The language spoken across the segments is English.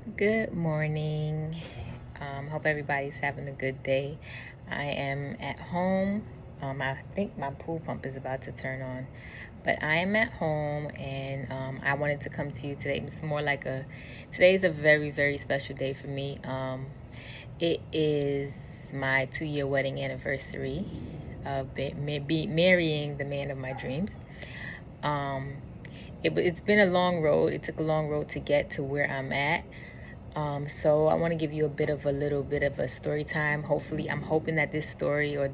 Good morning. Hope everybody's having a good day. I am at home. I think my pool pump is about to turn on, but I am at home and I wanted to come to you today. It's more like today's a very, very special day for me. It is my 2-year wedding anniversary of marrying the man of my dreams. Um, it's been a long road. It took a long road to get to where I'm at. So I want to give you a little bit of a story time. Hopefully, I'm hoping that this story or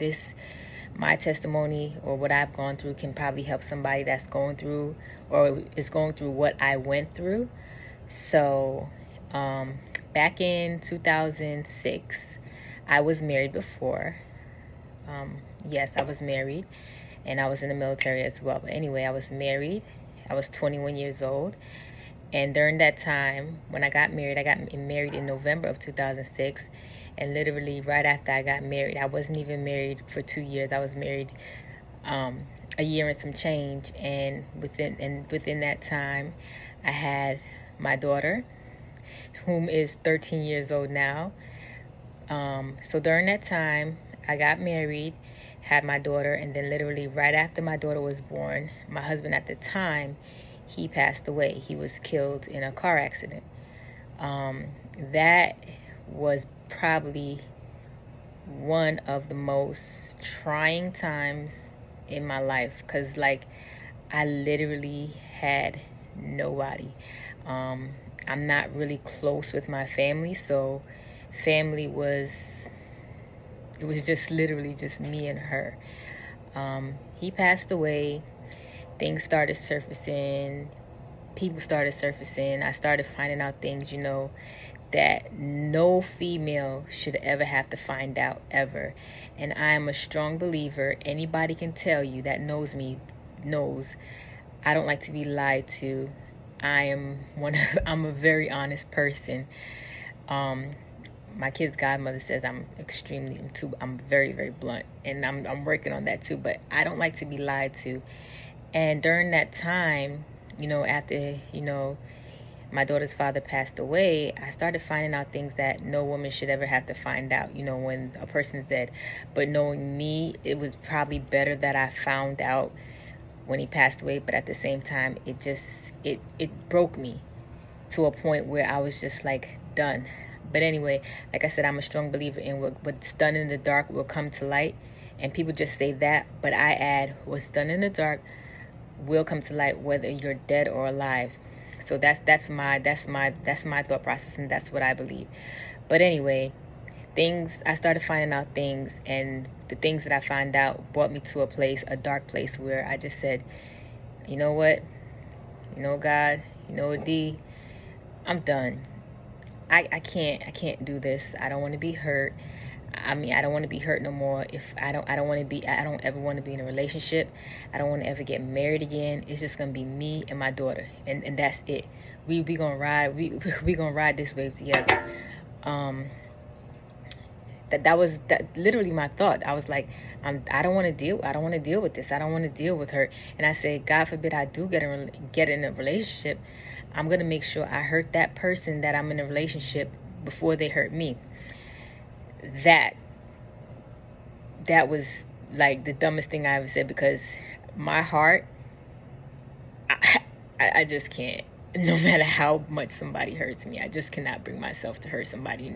my testimony or what I've gone through can probably help somebody that's going through or is going through what I went through. So, back in 2006, I was married before. Yes, I was married and I was in the military as well. But anyway, I was married. I was 21 years old. And during that time, when I got married in November of 2006. And literally right after I got married, I wasn't even married for 2 years. I was married a year and some change. And within that time, I had my daughter, whom is 13 years old now. So during that time, I got married, had my daughter, and then literally right after my daughter was born, my husband at the time, he passed away. He was killed in a car accident. That was probably one of the most trying times in my life because, like, I literally had nobody. I'm not really close with my family, so family was just literally just me and her. He passed away. Things started surfacing. People started surfacing. I started finding out things, that no female should ever have to find out ever. And I am a strong believer. Anybody can tell you that knows me knows I don't like to be lied to. I'm a very honest person. My kid's godmother says I'm very, very blunt, and I'm working on that too, but I don't like to be lied to. And during that time, after, my daughter's father passed away, I started finding out things that no woman should ever have to find out, when a person's dead. But knowing me, it was probably better that I found out when he passed away, but at the same time, it broke me to a point where I was just like done. But anyway, like I said, I'm a strong believer in what's done in the dark will come to light. And people just say that, but I add what's done in the dark will come to light whether you're dead or alive. So that's my thought process, and that's what I believe. But anyway, I started finding out things, and the things that I found out brought me to a dark place where I just said, you know what? God, D, I'm done. I can't do this. I don't want to be hurt. I don't want to be hurt no more. I don't ever want to be in a relationship. I don't want to ever get married again. It's just gonna be me and my daughter, and that's it. We gonna ride. We gonna ride this wave together. That was literally my thought. I was like, I don't want to deal with this. I don't want to deal with her. And I said, God forbid I do get in a relationship. I'm gonna make sure I hurt that person that I'm in a relationship before they hurt me. That was like the dumbest thing I ever said, because my heart, I just can't. No matter how much somebody hurts me, I just cannot bring myself to hurt somebody.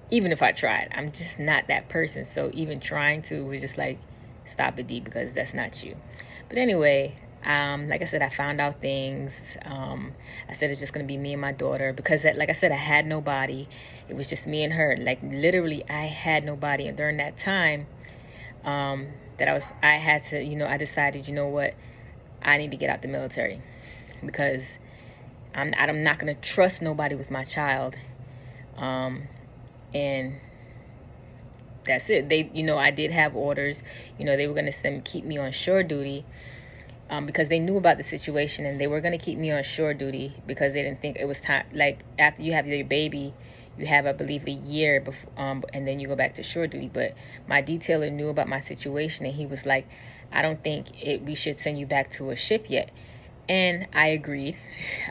Even if I tried, I'm just not that person. So even trying to was just like, stop it, D, because that's not you. But anyway, like I said, I found out things. I said it's just gonna be me and my daughter, because like I said, I had nobody. It was just me and her. Like literally, I had nobody. And during that time, I had to, I decided, you know what, I need to get out the military, because I'm not gonna trust nobody with my child. And that's it. They, I did have orders. They were gonna keep me on shore duty. Because they knew about the situation, and they were going to keep me on shore duty because they didn't think it was time. Like, after you have your baby, you have, I believe, a year before, and then you go back to shore duty. But my detailer knew about my situation, and he was like, I don't think we should send you back to a ship yet. And I agreed.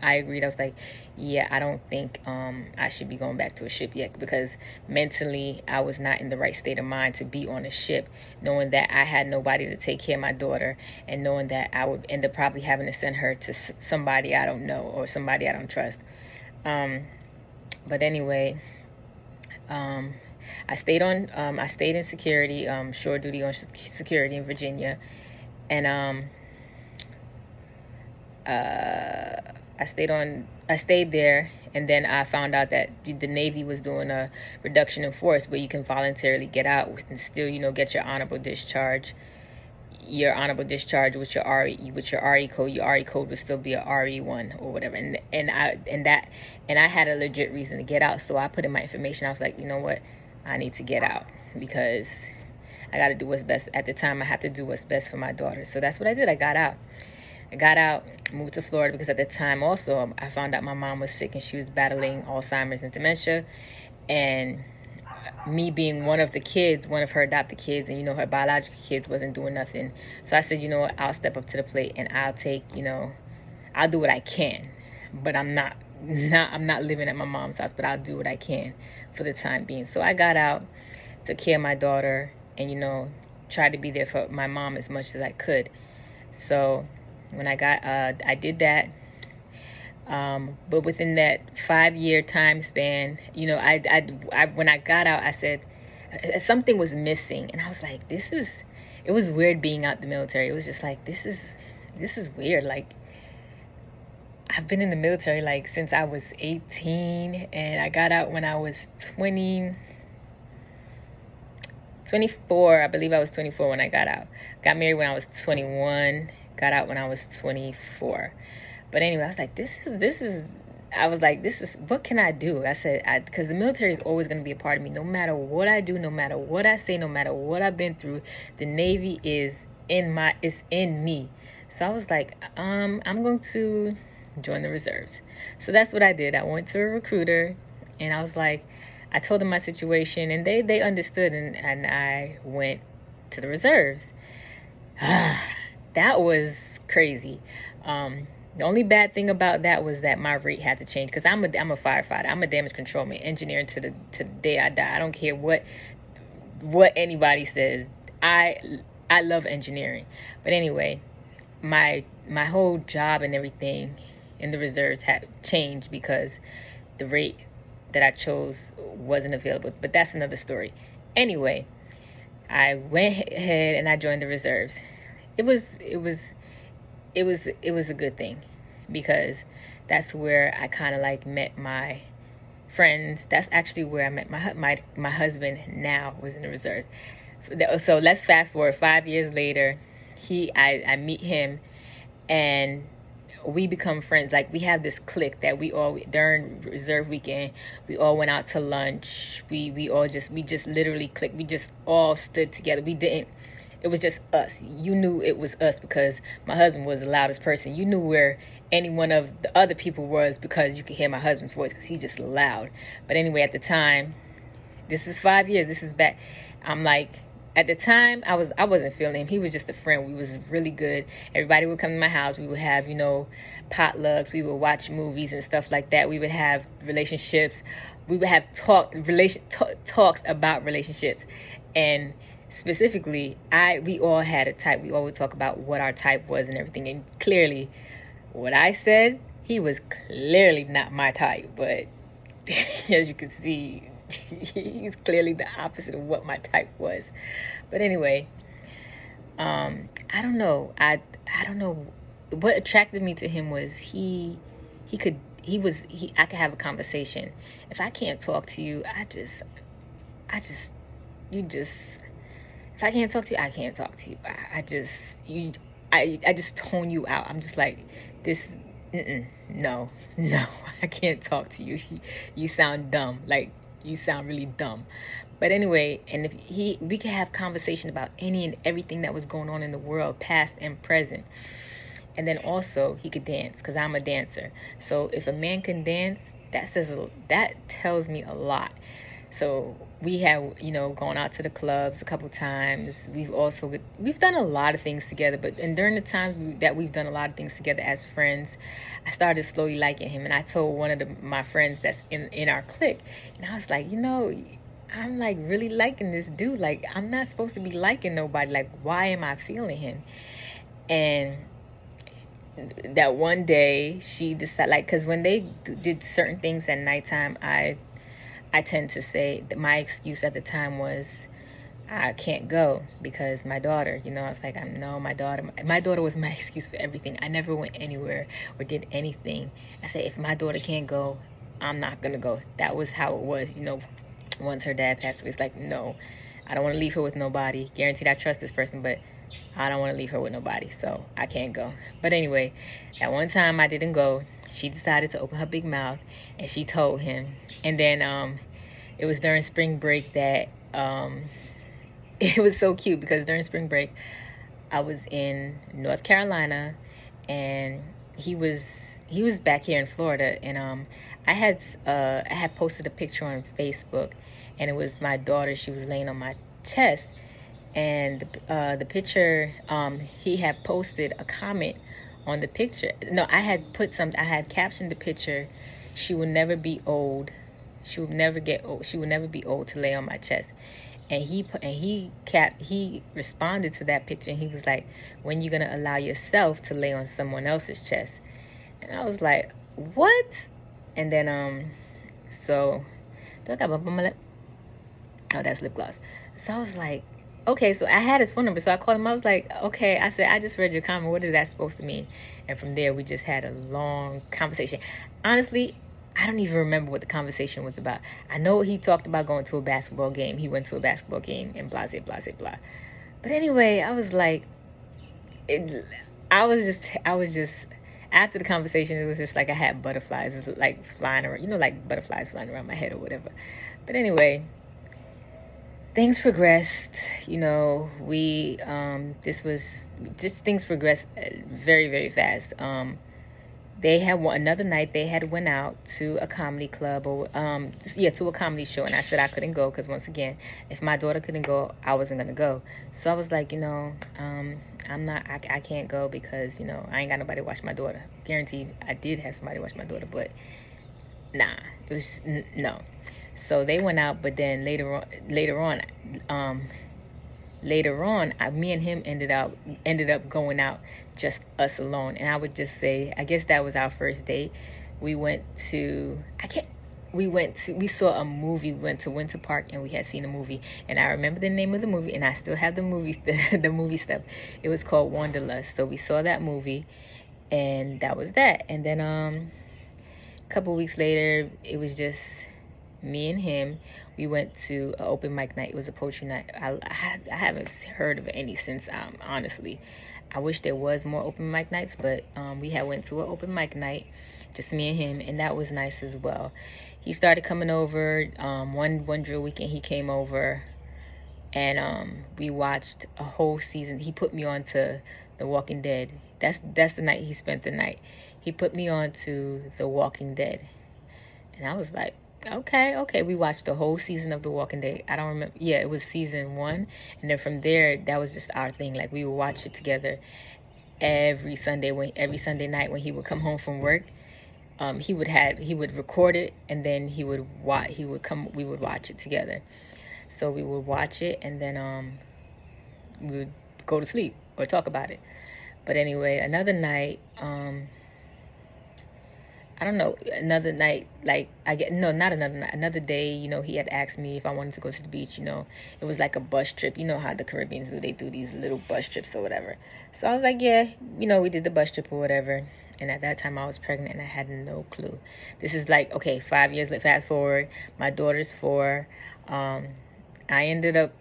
I was like, yeah, I don't think I should be going back to a ship yet, because mentally I was not in the right state of mind to be on a ship, knowing that I had nobody to take care of my daughter, and knowing that I would end up probably having to send her to somebody I don't know or somebody I don't trust. But anyway, I stayed in security, shore duty on security in Virginia, and I stayed there, and then I found out that the Navy was doing a reduction in force where you can voluntarily get out and still, get your honorable discharge. Your honorable discharge with your RE code. Your RE code would still be a RE1 or whatever. And I had a legit reason to get out, so I put in my information. I was like, you know what, I need to get out because I got to do what's best. At the time, I have to do what's best for my daughter. So that's what I did. I got out, moved to Florida, because at the time also I found out my mom was sick and she was battling Alzheimer's and dementia. And me being one of her adopted kids, and her biological kids wasn't doing nothing. So I said, you know what, I'll step up to the plate and I'll do what I can. But I'm not living at my mom's house, but I'll do what I can for the time being. So I got out, took care of my daughter, and tried to be there for my mom as much as I could. So when I did that, but within that 5-year time span, when I got out, I said something was missing, and I was like, it was weird being out the military. It was just like, this is weird. Like, I've been in the military like since I was 18, and I got out when I was 24. I believe I was 24 when I got out. Got married when I was 21. Got out when I was 24. But anyway, I was like, this is, what can I do? I said, because the military is always going to be a part of me. No matter what I do, no matter what I say, no matter what I've been through, the Navy is in me. So I was like, I'm going to join the reserves. So that's what I did. I went to a recruiter, and I was like, I told them my situation, and they understood, and I went to the reserves. That was crazy. The only bad thing about that was that my rate had to change, because I'm a firefighter. I'm a damage control man, engineering to the day I die. I don't care what anybody says. I love engineering. But anyway, my whole job and everything in the reserves had changed because the rate that I chose wasn't available. But that's another story. Anyway, I went ahead and I joined the reserves. It was a good thing, because that's where I kind of like met my friends. That's actually where I met my husband now, was in the reserves. So let's fast forward 5 years later. I meet him, and we become friends. Like, we have this clique that we all, during reserve weekend, we all went out to lunch. We just literally clicked. We just all stood together. It was just us. You knew it was us because my husband was the loudest person. You knew where any one of the other people was because you could hear my husband's voice, because he's just loud. But anyway, at the time, this is 5 years. This is back. I'm like, at the time, I wasn't feeling him. He was just a friend. We was really good. Everybody would come to my house. We would have, potlucks. We would watch movies and stuff like that. We would have relationships. We would have talks about relationships. And specifically, we all had a type. We all would talk about what our type was and everything. And clearly, what I said, he was clearly not my type. But as you can see, he's clearly the opposite of what my type was. But anyway, I don't know. I don't know what attracted me to him was I could have a conversation. If I can't talk to you, if I can't talk to you, I can't talk to you. I just tone you out. I'm just like, this, no, I can't talk to you. You sound dumb. Like, you sound really dumb. But anyway, and if we could have conversation about any and everything that was going on in the world, past and present. And then also, he could dance, because I'm a dancer. So if a man can dance, that tells me a lot. So we have, gone out to the clubs a couple times. We've done a lot of things together. But and during the times that we've done a lot of things together as friends, I started slowly liking him. And I told one of my friends that's in our clique, and I was like, I'm like really liking this dude. Like, I'm not supposed to be liking nobody. Like, why am I feeling him? And that one day she decided, like, because when they did certain things at nighttime, I tend to say that my excuse at the time was I can't go because my daughter, I was like, no, my daughter was my excuse for everything. I never went anywhere or did anything. I said, if my daughter can't go, I'm not going to go. That was how it was, once her dad passed away. It's like, no, I don't want to leave her with nobody. Guaranteed I trust this person, but I don't want to leave her with nobody, so I can't go. But anyway, at one time I didn't go. She decided to open her big mouth, and she told him. And then it was during spring break that it was so cute, because during spring break I was in North Carolina, and he was back here in Florida, and I had posted a picture on Facebook, and it was my daughter. She was laying on my chest, and the picture, he had posted a comment on the picture. No, I had captioned the picture, "She will never be old. She will never get old. She will never be old to lay on my chest." And he responded to that picture, and he was like, "When you gonna allow yourself to lay on someone else's chest?" And I was like, "What?" And then so do I got bump on my lip? Oh, that's lip gloss. So I was like, okay, so I had his phone number, so I called him. I was like, okay, I said, I just read your comment. What is that supposed to mean? And from there, we just had a long conversation. Honestly, I don't even remember what the conversation was about. I know he talked about going to a basketball game. He went to a basketball game and blah, blah, blah, blah. But anyway, I was like, I was just, after the conversation, it was just like I had butterflies, like flying around, like butterflies flying around my head or whatever. But anyway, things progressed. Things progressed very, very fast. They had another night. They had went out to a comedy club, or to a comedy show, and I said I couldn't go because, once again, if my daughter couldn't go, I wasn't gonna go. So I was like, I can't go because I ain't got nobody to watch my daughter. Guaranteed, I did have somebody to watch my daughter, but nah, it was no. So they went out, but then later on, me and him ended up going out, just us alone. And I would just say, I guess that was our first date. We saw a movie. We went to Winter Park, and we had seen a movie. And I remember the name of the movie, and I still have the the movie stuff. It was called Wanderlust. So we saw that movie, and that was that. And then a couple weeks later, it was just me and him. We went to an open mic night. It was a poetry night. I haven't heard of any since. Honestly, I wish there was more open mic nights, but we went to an open mic night, just me and him, and that was nice as well. He started coming over. One drill weekend, he came over, and we watched a whole season. He put me on to The Walking Dead. That's the night he spent the night. He put me on to The Walking Dead, and I was like, okay. We watched the whole season of The Walking Dead. I don't remember. Yeah, it was season 1. And then from there, that was just our thing. Like, we would watch it together every Sunday night when he would come home from work. He would record it, and then we would watch it together. So we would watch it, and then we would go to sleep or talk about it. But anyway, another night, I don't know, another night, like, not another night, another day, he had asked me if I wanted to go to the beach. It was like a bus trip. You know how the Caribbeans do, they do these little bus trips or whatever. So I was like, yeah, we did the bus trip or whatever. And at that time I was pregnant, and I had no clue. This is like, okay, 5 years, fast forward, my daughter's 4. I ended up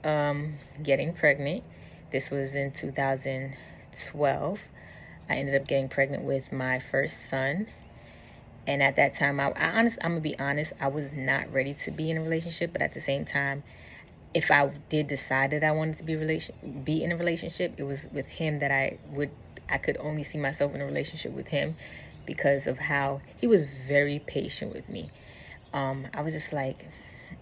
getting pregnant. This was in 2012. I ended up getting pregnant with my first son. And at that time, I'm gonna be honest, I was not ready to be in a relationship. But at the same time, if I did decide that I wanted to be in a relationship, it was with him that I could only see myself in a relationship with him, because of how he was very patient with me. I was just like,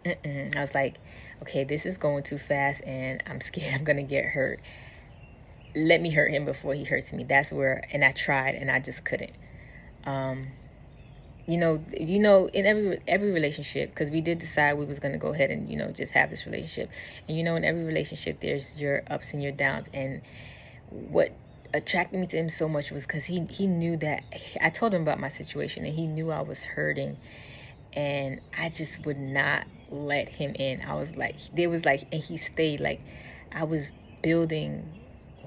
I was like, okay, this is going too fast and I'm scared I'm going to get hurt. Let me hurt him before he hurts me. That's where, and I tried and I just couldn't. You know, in every relationship, because we did decide we was going to go ahead and, you know, just have this relationship. And, you know, in every relationship, there's your ups and your downs. And what attracted me to him so much was because he knew that I told him about my situation and he knew I was hurting. And I just would not let him in. I was like, there was like, and he stayed like, I was building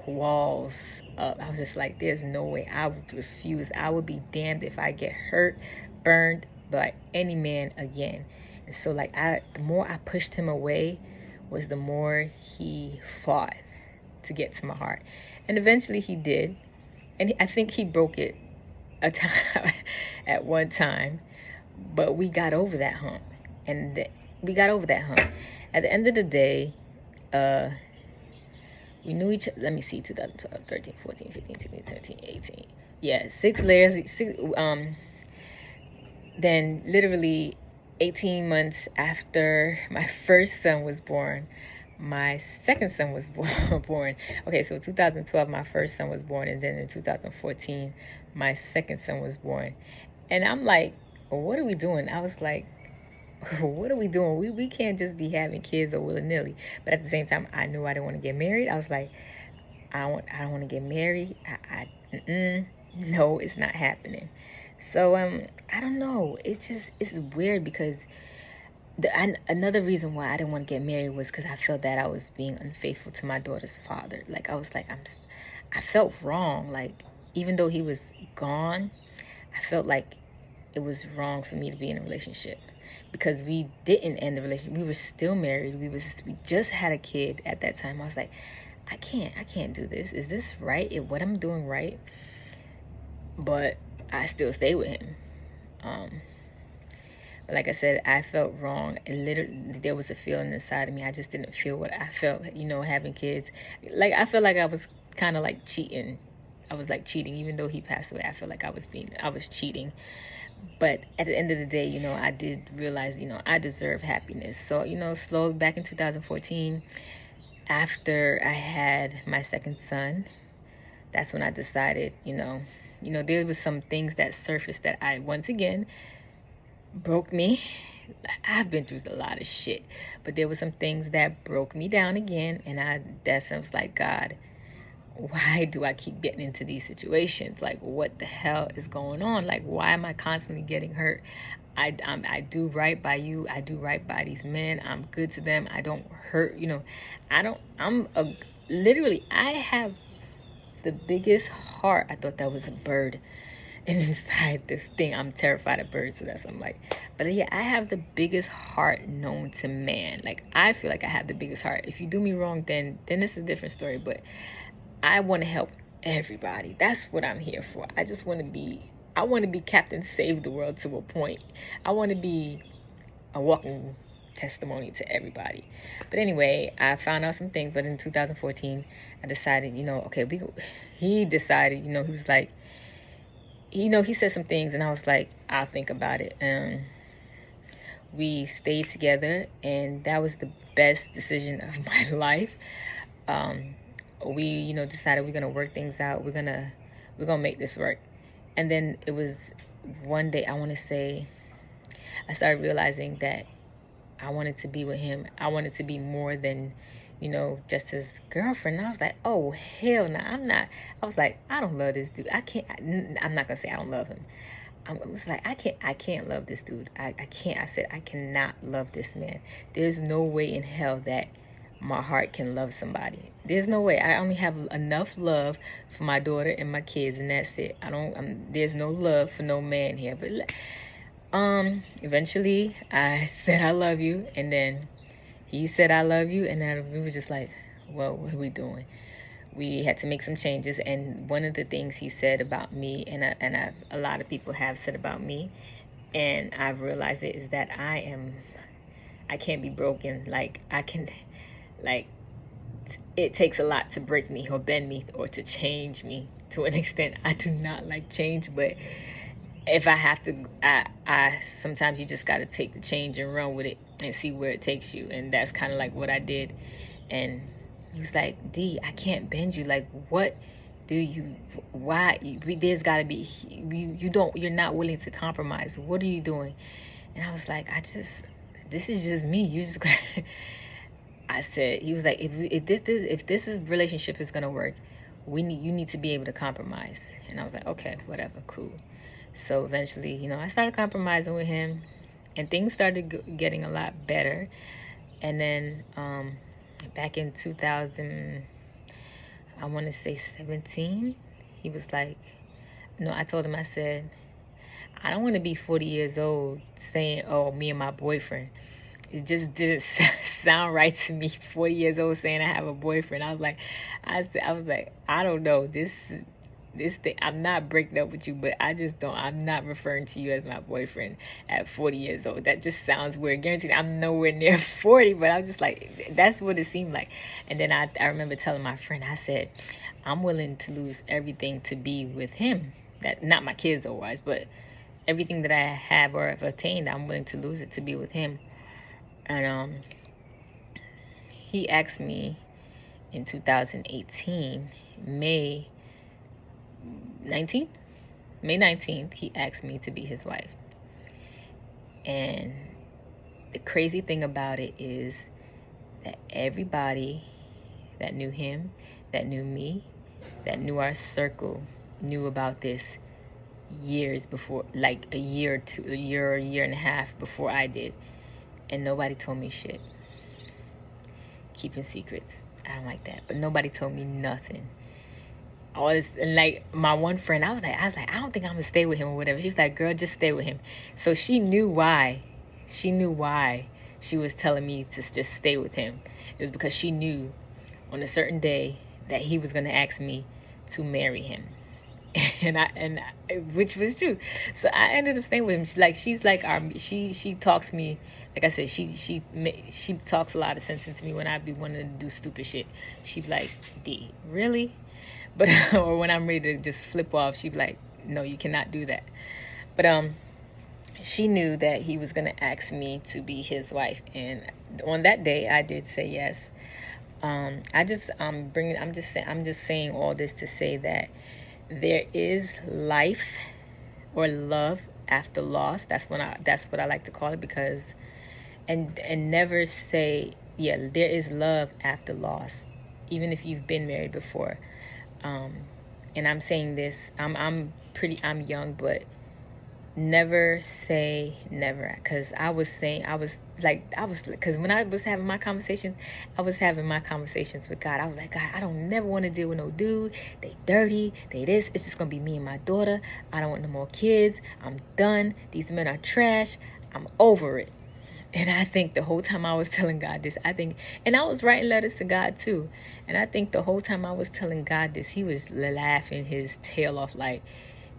walls up. I was just like, there's no way. I would refuse. I would be damned if I get hurt, burned by any man again. And so like the more I pushed him away was the more he fought to get to my heart. And eventually he did. And I think he broke it a time at one time, but we got over that hump. And we got over that hump. At the end of the day, we knew each other. Let me see, 2012, 13, 14, 15, 16, 17, 18. Yeah, 6 layers. Then literally 18 months after my first son was born, my second son was born. Okay, so 2012, my first son was born. And then in 2014, my second son was born. And I'm like, what are we doing? I was like, what are we doing? We can't just be having kids or willy-nilly. But at the same time, I knew I didn't want to get married. I was like, I don't want to get married. No, it's not happening. So I don't know. It's weird because another reason why I didn't want to get married was because I felt that I was being unfaithful to my daughter's father. Like I was like, I felt wrong. Like even though he was gone, I felt like it was wrong for me to be in a relationship. Because we didn't end the relationship. We were still married. We just had a kid at that time. I was like, I can't do this. Is this right? Is what I'm doing right? But I still stay with him. But like I said, I felt wrong. And literally, there was a feeling inside of me. I just didn't feel what I felt, you know, having kids. Like, I felt like I was kind of like cheating. I was like cheating. Even though he passed away, I felt like I was cheating. But at the end of the day, you know, I did realize, you know, I deserve happiness. So, you know, slowly back in 2014, after I had my second son, that's when I decided, you know, there was some things that surfaced that once again, broke me. I've been through a lot of shit, but there were some things that broke me down again. And I was like, God, why do I keep getting into these situations? Like, what the hell is going on? Like, why am I constantly getting hurt? I do right by you. I do right by these men. I'm good to them. I don't hurt, you know. Literally, I have the biggest heart. I thought that was a bird inside this thing. I'm terrified of birds, so that's what I'm like. But yeah, I have the biggest heart known to man. Like, I feel like I have the biggest heart. If you do me wrong, then it's a different story. But I want to help everybody. That's what I'm here for. I want to be Captain Save the World to a point. I want to be a walking testimony to everybody. But anyway, I found out some things. But in 2014, I decided, you know, okay, he decided, you know, he was like, you know, he said some things and I was like, I'll think about it. We stayed together and that was the best decision of my life. We, you know, decided we're going to work things out. We're going to make this work. And then it was one day, I want to say, I started realizing that I wanted to be with him. I wanted to be more than, you know, just his girlfriend. And I was like, oh, hell no, I'm not. I was like, I don't love this dude. I'm not going to say I don't love him. I was like, I can't love this dude. I can't. I said, I cannot love this man. There's no way in hell that my heart can love somebody. There's no way. I only have enough love for my daughter and my kids, and that's it. There's no love for no man here. But eventually I said I love you, and then he said I love you, and then we were just like, well, what are we doing? We had to make some changes. And one of the things he said about me, and a lot of people have said about me, and I've realized it, is that I can't be broken. It takes a lot to break me or bend me or to change me to an extent. I do not like change, but if I have to, I sometimes you just got to take the change and run with it and see where it takes you. And that's kind of like what I did. And he was like, D, I can't bend you. Like, what do you, why, there's got to be, you're not willing to compromise. What are you doing? And I was like, this is just me. You just, I said, he was like, if this is relationship is going to work, you need to be able to compromise. And I was like, okay, whatever, cool. So eventually, you know, I started compromising with him, and things started getting a lot better. And then back in 2000, I want to say 17, he was like, no, I told him, I said, I don't want to be 40 years old saying, oh, me and my boyfriend. It just didn't sound right to me. 40 years old saying I have a boyfriend. I was like, I don't know. This thing, I'm not breaking up with you, but I'm not referring to you as my boyfriend at 40 years old. That just sounds weird. Guaranteed I'm nowhere near 40, but I was just like, that's what it seemed like. And then I remember telling my friend, I said, I'm willing to lose everything to be with him. That, not my kids or wise, but everything that I have or have attained, I'm willing to lose it to be with him. And he asked me in 2018, May 19th, he asked me to be his wife. And the crazy thing about it is that everybody that knew him, that knew me, that knew our circle, knew about this years before, like a year and a half before I did. And nobody told me shit. Keeping secrets, I don't like that. But nobody told me nothing. All this, and like my one friend, I was like, I don't think I'm gonna stay with him or whatever. She was like, girl, just stay with him. So she knew why. She knew why she was telling me to just stay with him. It was because she knew on a certain day that he was gonna ask me to marry him. And which was true. So I ended up staying with him. She talks me, like I said, she talks a lot of sense into me when I be wanting to do stupid shit. She'd be like, D, really? But or when I'm ready to just flip off, she'd be like, no, you cannot do that. But she knew that he was gonna ask me to be his wife, and on that day I did say yes. I'm just saying all this to say that there is life or love after loss. That's what I like to call it, because and never say, yeah, there is love after loss, even if you've been married before. And I'm saying this, I'm young, but never say never. Because because when I was having my conversations, with God. I was like, God, I don't never want to deal with no dude. They dirty, they this. It's just going to be me and my daughter. I don't want no more kids. I'm done. These men are trash. I'm over it. And I think the whole time I was telling God this, and I was writing letters to God too. And I think the whole time I was telling God this, he was laughing his tail off like,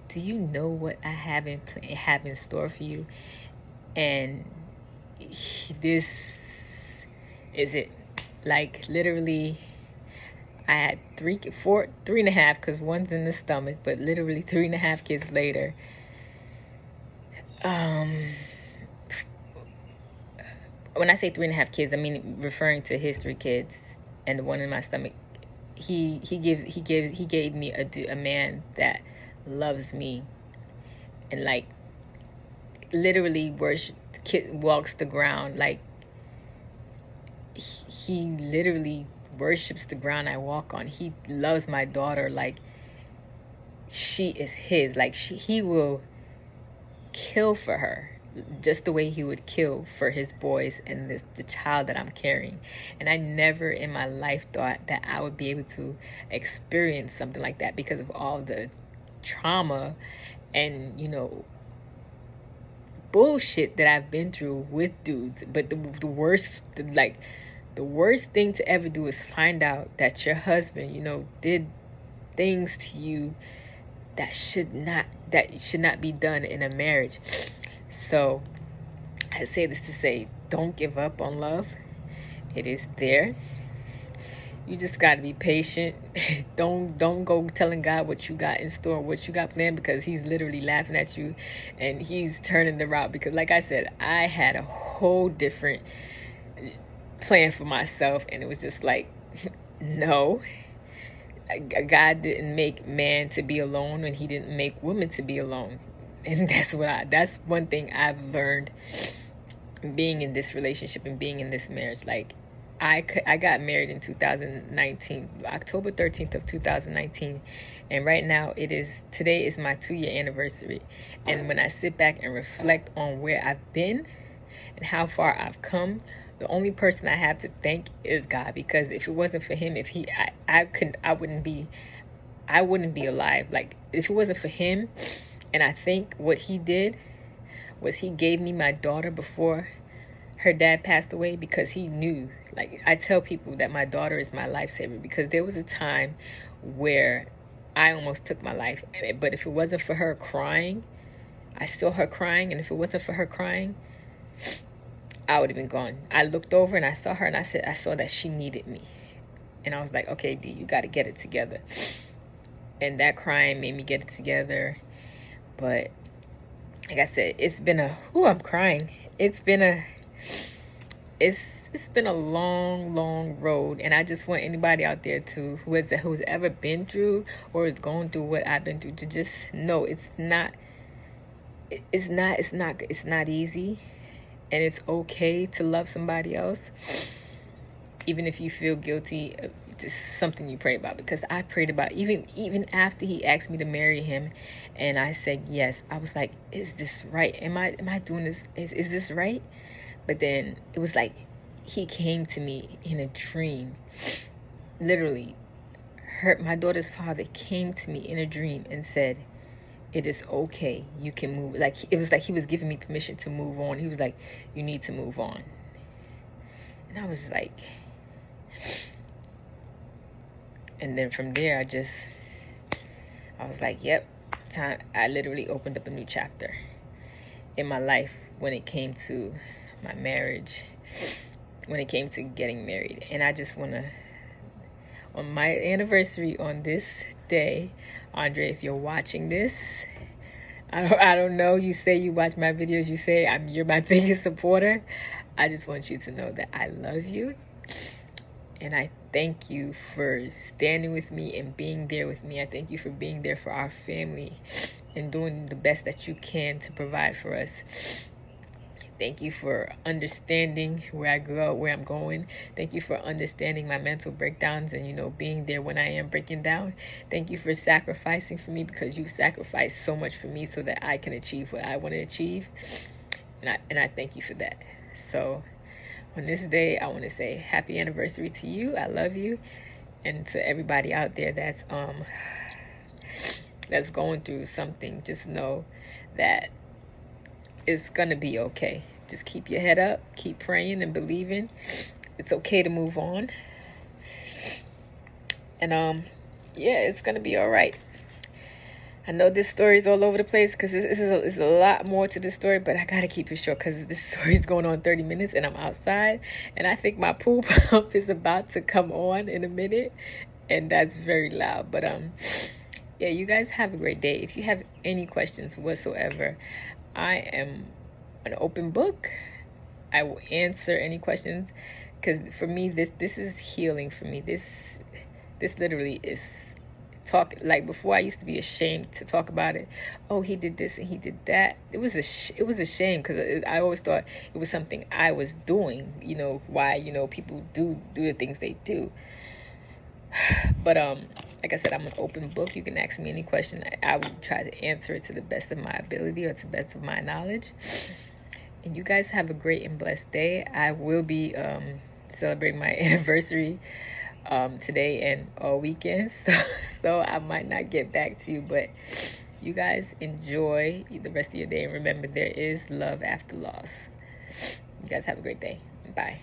do you know what I have in store for you? And this is it. Like, literally, I had 3.5, because one's in the stomach, but literally 3.5 kids later. When I say 3.5 kids, I mean referring to his 3 kids and the one in my stomach. He gave me a man that loves me, and like literally walks the ground. Like he literally worships the ground I walk on. He loves my daughter like she is his. Like he will kill for her, just the way he would kill for his boys and the child that I'm carrying. And I never in my life thought that I would be able to experience something like that, because of all the trauma and, you know, bullshit that I've been through with dudes. But the worst thing to ever do is find out that your husband, you know, did things to you that should not be done in a marriage. So I say this to say, don't give up on love. It is there. You just got to be patient. Don't go telling God what you got in store, what you got planned, because he's literally laughing at you and he's turning the route. Because like I said, I had a whole different plan for myself, and it was just like, no. God didn't make man to be alone, and he didn't make women to be alone. And that's one thing I've learned being in this relationship and being in this marriage. Like, I got married in 2019, October 13th of 2019. And right now today is my 2-year anniversary. And when I sit back and reflect on where I've been and how far I've come, the only person I have to thank is God. Because if it wasn't for him, I wouldn't be alive. Like, if it wasn't for him, and I think what he did was he gave me my daughter before her dad passed away, because he knew, like, I tell people that my daughter is my lifesaver, because there was a time where I almost took my life. But if it wasn't for her crying, I saw her crying, and if it wasn't for her crying, I would have been gone. I looked over and I saw her, and I saw that she needed me. And I was like, okay, D, you got to get it together. And that crying made me get it together. But like I said, it's been I'm crying. It's been a long road, and I just want anybody out there who's ever been through or is going through what I've been through to just know it's not easy, and it's okay to love somebody else, even if you feel guilty. This is something you pray about, because I prayed about even after he asked me to marry him, and I said yes. I was like, is this right? Am I doing this? Is this right? But then it was like he came to me in a dream. Literally, my daughter's father came to me in a dream and said, it is okay, you can move. Like, it was like he was giving me permission to move on. He was like, you need to move on. And I was like, and then from there, I was like, yep, time. I literally opened up a new chapter in my life when it came to my marriage, when it came to getting married. And I just want to, on my anniversary, on this day, Andre, if you're watching this, I don't know, you say you watch my videos, you say you're my biggest supporter. I just want you to know that I love you, and I thank you for standing with me and being there with me. I thank you for being there for our family and doing the best that you can to provide for us. Thank you for understanding where I grew up, where I'm going. Thank you for understanding my mental breakdowns and, being there when I am breaking down. Thank you for sacrificing for me, because you sacrificed so much for me so that I can achieve what I want to achieve. And I thank you for that. So on this day, I want to say happy anniversary to you. I love you. And to everybody out there that's going through something, just know that it's gonna be okay. Just keep your head up, keep praying and believing. It's okay to move on. And yeah, it's gonna be all right. I know this story is all over the place, because it's a lot more to this story, but I gotta keep it short, because this story is going on 30 minutes and I'm outside, and I think my pool pump is about to come on in a minute, and that's very loud. But yeah, you guys have a great day. If you have any questions whatsoever, I am an open book. I will answer any questions, because for me, this is healing for me. This literally is talk. Like, before, I used to be ashamed to talk about it. Oh, he did this and he did that. It was a shame, because I always thought it was something I was doing. Why people do the things they do. But like I said, I'm an open book. You can ask me any question. I will try to answer it to the best of my ability or to the best of my knowledge. And you guys have a great and blessed day. I will be celebrating my anniversary today and all weekend, so I might not get back to you, but you guys enjoy the rest of your day, and remember, there is love after loss. You guys have a great day. Bye.